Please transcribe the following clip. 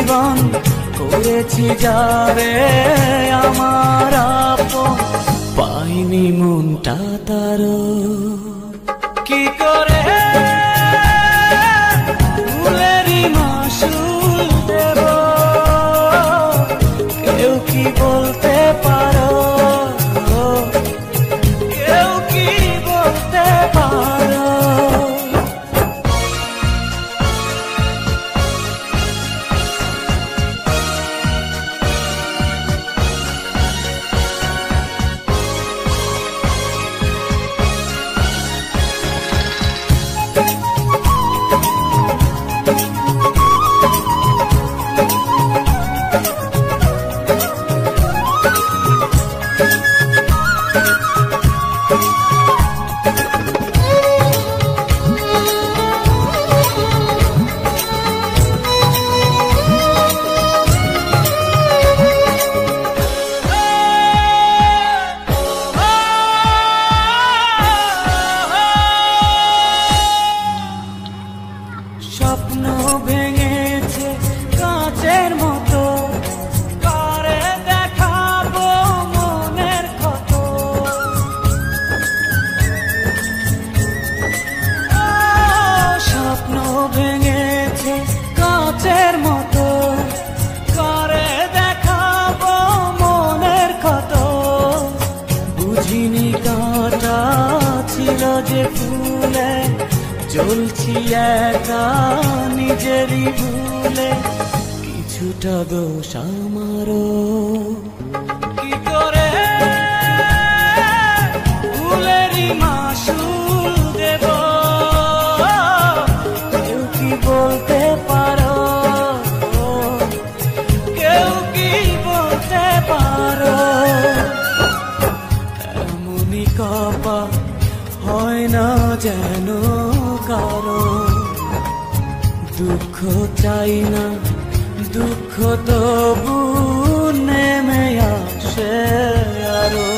জীবন করেছি যারে আমার আপন, পাইনি মনটা তার। কি করে ফুলেরই মাসুল দেব, কেউ কি বলতে পারো, কেউ কি বলতে পারো। স্বপ্ন ভেঙেছে কাঁচের মতো, কারে দেখাবো মনের ক্ষত। স্বপ্ন ভেঙেছে কাঁচের মতো, কারে দেখাবো মনের ক্ষত। বুঝিনি কাঁটা ছিল যে ফুলে, চলছি একা নিজেরই ভুলে, কিছুটা দোষ আমারও। কি করে ফুলেরই মাসুল দেব, কেউ কি বলতে পারো, কেউ কি বলতে পারো। এমনই কপাল হয় না যেন কারো, দুঃখ চাই না দুঃখ তবু নেমে আসে আরো।